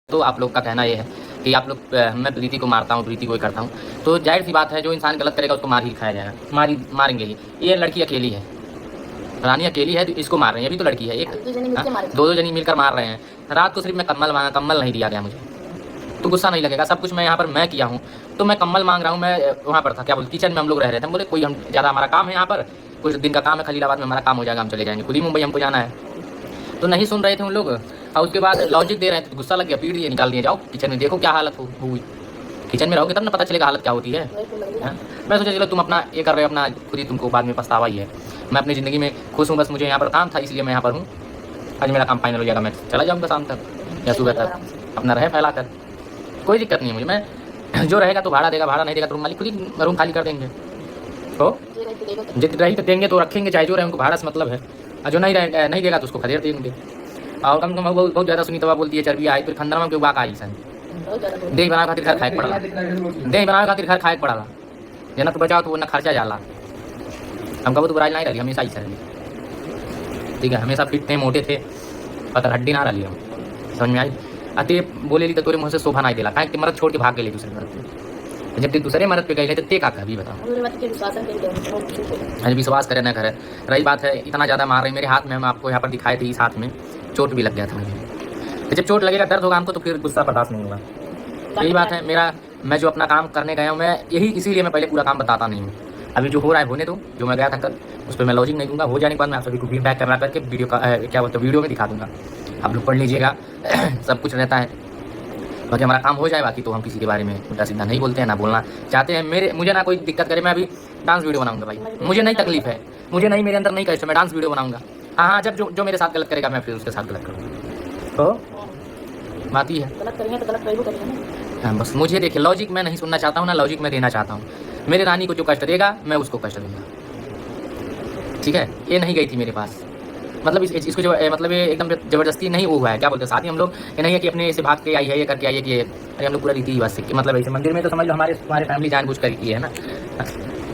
तो आप लोग का कहना ये है कि आप लोग मैं प्रीति को मारता हूँ, प्रीति को ही करता हूँ, तो जाहिर सी बात है जो इंसान गलत करेगा उसको मार ही खाया जाएगा, मारेंगे ही। ये लड़की अकेली है, रानी अकेली है, तो इसको मार रहे हैं। अभी तो लड़की है एक, दो जनी मिलकर मार रहे हैं। रात को सिर्फ मैं कम्बल मांगा, कम्बल नहीं दिया गया मुझे, तो गुस्सा नहीं लगेगा। सब कुछ मैं यहाँ पर मैं किया हूँ, तो मैं कम्बल मांग रहा हूँ। मैं वहाँ पर था, क्या बोलते, किचन में हम लोग रह रहे थे। हम बोले कोई हम ज़्यादा हमारा काम है यहाँ पर, कुछ दिन का काम है खलीलाबाद में, हमारा काम हो जाएगा, हम चले जाएंगे, खुद ही मुंबई हमको जाना है। तो नहीं सुन रहे थे उन लोग, और उसके बाद लॉजिक दे रहे थे, तो गुस्सा लग गया, पीट दिए, निकाल दिए, जाओ किचन में देखो क्या हालत हुई। किचन में रहोगे तब ना पता चलेगा हालत क्या होती है। मैं सोचा चलो तुम अपना ये कर रहे हो, अपना खुद ही तुमको बाद में पछतावा ही है। मैं अपनी ज़िंदगी में खुश हूँ, बस मुझे यहाँ पर काम था इसलिए मैं यहाँ पर हूँ। आज मेरा काम फाइनल हो जाएगा, मैं चला जाऊँगा शाम तक या सुबह तक, अपना रहे फैला कर, कोई दिक्कत नहीं है मुझे। मैं जो रहेगा तो भाड़ा देगा, भाड़ा नहीं देगा तो रूम मालिक खुद ही रूम खाली कर देंगे। तो जितनी रही तो देंगे तो रखेंगे, चाहे जो रहे उनको भाड़ा से मतलब है, और जो नहीं देगा तो उसको खदेड़ देंगे। और कम बहुत ज़्यादा सुनी तवा बोलती है, चर्बी आई फिर खंदर में क्यों बाक आई सन देह बना खातिर घर खाए पड़ा, देह बना खातिर घर खाए पड़ा जना तो बचाओ तो वो न खर्चा जाला। हम कब तो बुराई नहीं रही, हमेशा ही रही, ठीक है, हमेशा फिट थे, मोटे थे, पता हड्डी ना रही हम, समझ में आई। अते बोले ली तो तोरे मुँह से शोभा नहीं दिला, कहीं मरद छोड़ के भाग गए दूसरे मरद पे, जब दूसरे मरद पे गए तो ते का कभी बताओ। अरे विश्वास करे ना करे, रही बात है इतना ज़्यादा मार रही मेरे हाथ में, हम आपको यहाँ पर दिखाए थे, इस हाथ में चोट भी लग गया था मुझे। तो जब चोट लगेगा, दर्द होगा हमको, तो फिर गुस्सा बर्दाश्त नहीं होगा। यही बात है मेरा, मैं जो अपना काम करने गया हूँ, मैं यही इसीलिए मैं पहले पूरा काम बताता नहीं हूँ। अभी जो हो रहा है होने दो, जो मैं गया था कल उस पर मैं लॉजिक नहीं दूंगा। हो जाने के बाद मैं आप सभी को फीडबैक करना करके वीडियो का क्या बोलते हैं वीडियो में दिखा दूंगा, आप लोग पढ़ लीजिएगा। सब कुछ रहता है, बाकी हमारा काम हो जाए, बाकी तो हम किसी के बारे में उल्टा सीधा नहीं बोलते हैं, ना बोलना चाहते हैं। मुझे ना कोई दिक्कत करे, मैं अभी डांस वीडियो बनाऊंगा भाई, मुझे नहीं तकलीफ है, मुझे नहीं, मेरे अंदर नहीं कहे, मैं डांस वीडियो बनाऊंगा। हाँ, जब जो मेरे साथ गलत करेगा मैं फिर उसके साथ गलत करूँगा, तो बात ही है। हाँ, बस मुझे देखिए, लॉजिक मैं नहीं सुनना चाहता हूँ, ना लॉजिक मैं देना चाहता हूँ। मेरे रानी को जो कष्ट देगा मैं उसको कष्ट दूंगा, ठीक है। ये नहीं गई थी मेरे पास, मतलब इसको जो मतलब ये एकदम ज़बरदस्ती नहीं हुआ है, क्या बोलते हैं शादी हम लोग, ये नहीं है कि अपने से भाग के आई है, ये करके आई है कि अरे हम लोग पूरा रीति रिवाज से, मतलब ऐसे मंदिर में तो समझ लो हमारे फैमिली जानबूझ कर की है ना।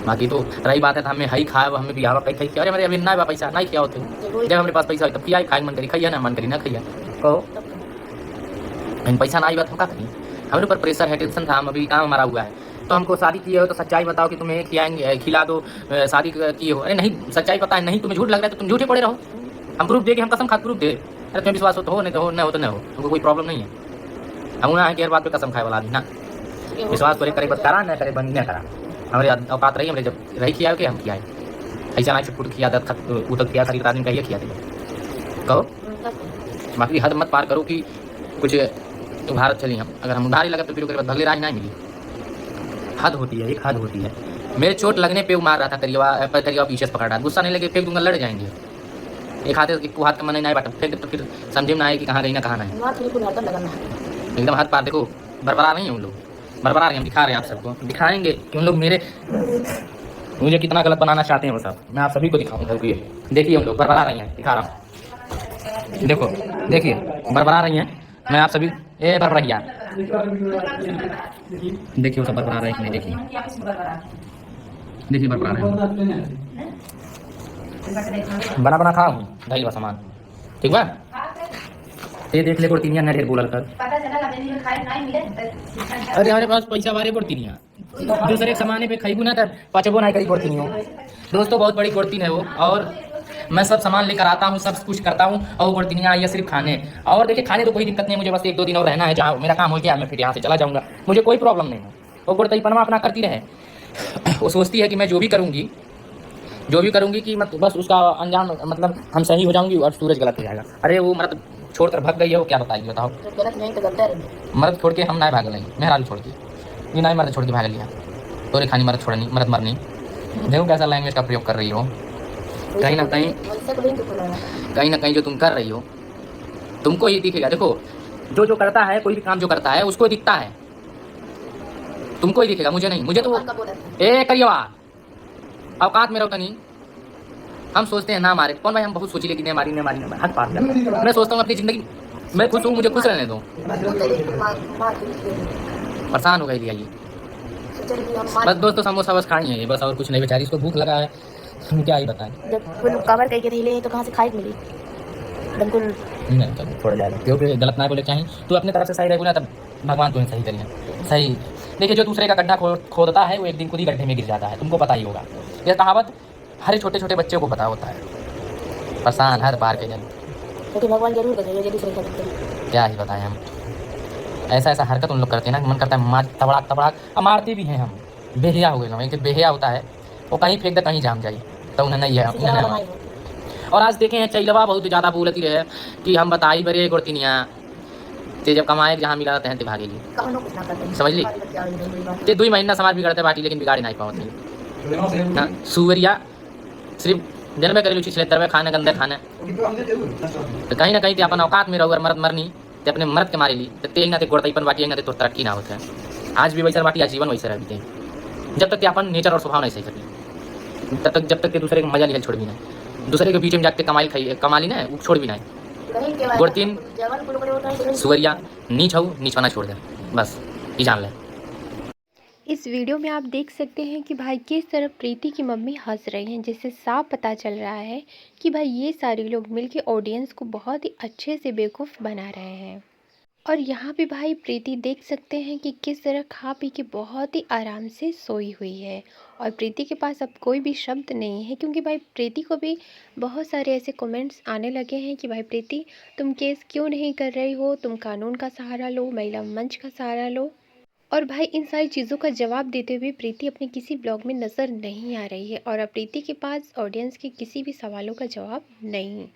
बाकी तो रही बात है तो हमें हई खाया, हमें भी हवा कहीं खाई, अरे मेरे अभी ना पैसा नहीं किया होते, जब हमारे पास पैसा हो तब किया, खाए मन करी खाइए ना, मन करी ना खाइए, कहो पैसा ना आई बात हम क्या करिए। हमारे ऊपर प्रेशर है, टेंशन था, हम अभी काम हमारा हुआ है, तो हमको शादी किए हो तो सच्चाई बताओ कि तुम्हें खिलाएंगे, खिला दो, शादी किए हो। अरे नहीं, सच्चाई पता है नहीं, तुम्हें झूठ लग रहा है तो तुम झूठे पड़े रहो, हम प्रूफ दे के हम कसम खा प्रूफ दे। अरे तुम्हें विश्वास हो तो हो, नहीं तो हो, नहीं हो तो नहीं हो, हमको कोई प्रॉब्लम नहीं है। हम ना है कि हर बात पे कसम खाए वाला आदमी ना, विश्वास करे बस करा, न करे बंद न करा। हमारे औकात रही, हमारे जब रही किया के हम किया, ऐसा ना छुटपुट किया, उतक किया, शरीर आदमी का ये किया कहो। बाकी हद मत पार करो कि कुछ तो भारत चली हम, अगर हम उधारी लगा तो फिर भगले राज नहीं मिली। हद होती है, एक हद होती है। मेरे चोट लगने पे वो मार रहा था, करिएवा पीछे पकड़ रहा, गुस्सा नहीं लगे फेंक दूंगा, लड़ जाएंगे। एक हाथ का मन नहीं बांटा, फेंक तो फिर समझे में ना आए कि कहाँ गई ना कहाँ नहीं, एकदम हाथ पार। देखो बरबरा नहीं है उन लोग, बरबरा रहे, हम दिखा रहे हैं आप सबको, दिखाएंगे कि उन लोग मुझे कितना गलत बनाना चाहते हैं वो सब, मैं आप सभी को दिखाऊंगा। देखिए उन लोग बरबरा रही हैं, दिखा रहा हूँ, देखो देखिए बरबरा रही हैं, मैं आप सभी ए बर रही यार, देखिए वो सब बरबरा रहे हैं, देखिए बरबरा रहे हैं, बना खाओ ढाई सामान, ठीक बा। ये देख ले गोड़तीनिया ना ढेर बोलल कर, अरे हमारे पास पैसा बारे गोड़तीनिया, दूसरे सामाने पे खईबू ना तब पचबो नहीं करी गोड़तीनियों। दोस्तों बहुत बड़ी गोड़तीन है वो, और मैं सब सामान लेकर आता हूँ, सब कुछ करता हूँ, और गोड़तीनियाँ आई है सिर्फ खाने। और देखिए खाने तो कोई दिक्कत नहीं, मुझे बस 1-2 दिन और रहना है, जहाँ मेरा काम हो गया मैं फिर यहाँ से चला जाऊँगा, मुझे कोई प्रॉब्लम नहीं है। वो गोड़तईपनमा अपना करती रहे, वो सोचती है कि मैं जो भी करूँगी कि बस उसका अंजाम मतलब हम सही हो जाऊँगी और सूरज गलत हो जाएगा। अरे वो मर्द छोड़कर भाग गई है, वो क्या बताइए बताओ। मर्द छोड़ के हम ना भाग लेंगे, मेहरा भी छोड़ के ये नहीं, मर्द छोड़ के भाग लिया, तोरे खानी मर्द छोड़नी, मर्द मरनी। देखो कैसा लैंग्वेज का प्रयोग कर रही हो, कहीं ना कहीं जो तुम कर रही हो तुमको ही दिखेगा। देखो जो करता है, कोई भी काम जो करता है उसको दिखता है, तुमको ही दिखेगा, मुझे नहीं। मुझे तो ए करिएवा औकात में रहो तनी, हम सोचते हैं ना मारे कौन भाई, हम बहुत सोची लेकिन नहीं मारी हद पार कर। मैं सोचता हूँ अपनी ज़िंदगी मैं खुश हूँ, मुझे खुश रहने दो, परेशान हो गई लिया ये बस। दोस्तों समोसा बस खाई है ये बस, और कुछ नहीं, बेचारी इसको भूख लगा है, हम क्या ही बताएं। जब कवर करके रही ले तो कहाँ से खाए मिली, बिल्कुल नहीं चल थोड़ा ज़्यादा क्योंकि गलत ना बोले चाहें तो अपने तरफ से सही रहेगा तब भगवान तुम्हें सही करेंगे सही। देखिए जो दूसरे का गड्ढा खोदता है वो एक दिन खुद ही गड्ढे में गिर जाता है, तुमको पता ही होगा। यह कहावत हर छोटे छोटे बच्चे को पता होता है। परेशान हर बार के जन लेकिन भगवान जरूर करेंगे जो दूसरे का करते हैं। क्या ही बताएं हम, ऐसा ऐसा हरकत उन लोग करते हैं ना, मन करता है मार तबड़ाक तबड़ाक। अब मारते भी हैं हम, बेहिया हो गए लोग। एक बेहिया होता है वो कहीं फेंक दे कहीं जाम जाए, तो उन्हें नहीं है किसी का उन्हें। बनाई हो। और आज देखे हैं चैलवा बहुत ज़्यादा बोलती रहे कि हम बताई बरे गुड़तिनिया ते जब कमाए जहाँ मिला रहते हैं ते भागेगी, कौनो कुछ ना करते हैं। समझ ली। हमारी बच्चे आ गई मेरी बात। ते 2 महीना समाज बिगड़ते बाटी लेकिन बिगाड़ी नहीं पाती ना। सुवरिया सिर्फ जन्मे करेलू छिछलेतर खाने गंदे खाने, तो कहीं ना कहीं ते अपन औकात में रहो मरद मरनी ते अपने मर्द के मारे ली ते ना ते गुड़तईपन बाटी ना ते तो तरक्की ना होते हैं। आज भी वैसा बाटी आजीवन वैसे रहती है जब तक ते अपन नेचर और स्वभाव नहीं सही करी, तब तक जब तक ते दूसरे का मजा निकल छोड़ भी नहीं, दूसरे के बीच में जाके कमा ली ना वो छोड़ भी नहीं। कहीं के बाद गुड़तीन जवान कुल बड़े होता है तो सुवरिया नीच हो नीच होना छोड़ दे, बस ये जान ले। इस वीडियो में आप देख सकते हैं कि भाई किस तरह प्रीति की मम्मी हंस रही हैं, जिससे साफ पता चल रहा है कि भाई ये सारे लोग मिलके ऑडियंस को बहुत ही अच्छे से बेवकूफ़ बना रहे हैं। और यहाँ पे भाई प्रीति देख सकते हैं कि किस तरह खा पी के बहुत ही आराम से सोई हुई है। और प्रीति के पास अब कोई भी शब्द नहीं है, क्योंकि भाई प्रीति को भी बहुत सारे ऐसे कमेंट्स आने लगे हैं कि भाई प्रीति तुम केस क्यों नहीं कर रही हो, तुम कानून का सहारा लो, महिला मंच का सहारा लो। और भाई इन सारी चीज़ों का जवाब देते हुए प्रीति अपने किसी ब्लॉग में नज़र नहीं आ रही है, और अब प्रीति के पास ऑडियंस के किसी भी सवालों का जवाब नहीं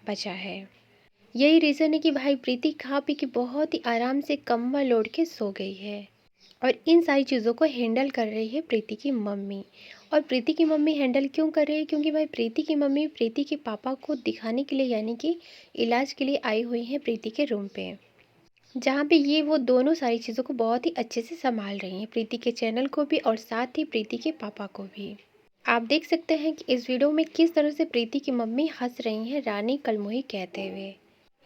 बचा है। यही रीज़न है कि भाई प्रीति खा पी के बहुत ही आराम से कंबल ओढ़ के सो गई है। और इन सारी चीज़ों को हैंडल कर रही है प्रीति की मम्मी। और प्रीति की मम्मी हैंडल क्यों कर रही है, क्योंकि भाई प्रीति की मम्मी प्रीति के पापा को दिखाने के लिए, यानी कि इलाज के लिए आई हुई हैं प्रीति के रूम पे, जहाँ पे ये वो दोनों सारी चीज़ों को बहुत ही अच्छे से संभाल रही हैं, प्रीति के चैनल को भी और साथ ही प्रीति के पापा को भी। आप देख सकते हैं कि इस वीडियो में किस तरह से प्रीति की मम्मी हंस रही हैं रानी कलमुही कहते हुए।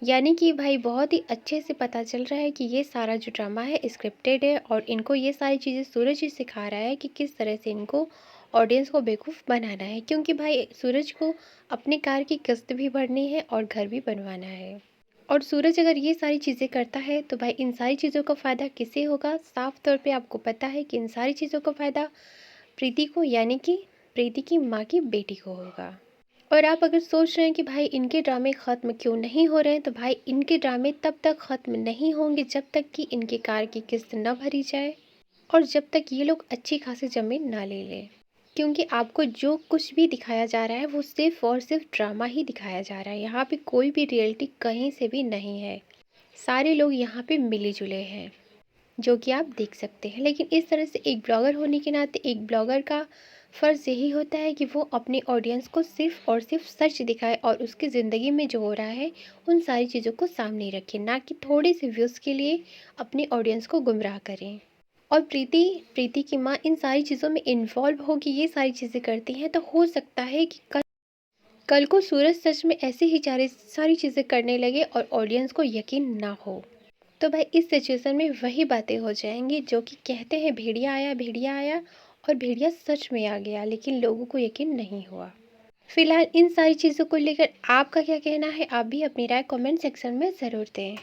यानी कि भाई बहुत ही अच्छे से पता चल रहा है कि ये सारा जो ड्रामा है स्क्रिप्टेड है, और इनको ये सारी चीज़ें सूरज ही सिखा रहा है कि किस तरह से इनको ऑडियंस को बेवकूफ़ बनाना है। क्योंकि भाई सूरज को अपनी कार की किस्त भी भरनी है और घर भी बनवाना है। और सूरज अगर ये सारी चीज़ें करता है तो भाई इन सारी चीज़ों का फ़ायदा किसे होगा? साफ तौर पे आपको पता है कि इन सारी चीज़ों का फ़ायदा प्रीति को, यानी कि प्रीति की माँ की बेटी को होगा। और आप अगर सोच रहे हैं कि भाई इनके ड्रामे ख़त्म क्यों नहीं हो रहे हैं, तो भाई इनके ड्रामे तब तक ख़त्म नहीं होंगे जब तक कि इनके कार की किस्त न भरी जाए और जब तक ये लोग अच्छी खासी ज़मीन ना ले लें। क्योंकि आपको जो कुछ भी दिखाया जा रहा है वो सिर्फ और सिर्फ ड्रामा ही दिखाया जा रहा है। यहाँ पे कोई भी रियलिटी कहीं से भी नहीं है। सारे लोग यहाँ पे मिले जुले हैं, जो कि आप देख सकते हैं। लेकिन इस तरह से एक ब्लॉगर होने के नाते एक ब्लॉगर का फ़र्ज़ यही होता है कि वो अपने ऑडियंस को सिर्फ और सिर्फ सच दिखाए और उसकी ज़िंदगी में जो हो रहा है उन सारी चीज़ों को सामने रखे, ना कि थोड़े से व्यूज़ के लिए अपनी ऑडियंस को गुमराह करें। और प्रीति की माँ इन सारी चीज़ों में इन्वॉल्व होगी, ये सारी चीज़ें करती हैं, तो हो सकता है कि कल को सूरज सच में ऐसे ही सारी चीज़ें करने लगे और ऑडियंस को यकीन ना हो। तो भाई इस सिचुएशन में वही बातें हो जाएंगी जो कि कहते हैं भेड़िया आया और भेड़िया सच में आ गया, लेकिन लोगों को यकीन नहीं हुआ। फिलहाल इन सारी चीज़ों को लेकर आपका क्या कहना है, आप भी अपनी राय कमेंट सेक्शन में ज़रूर दें।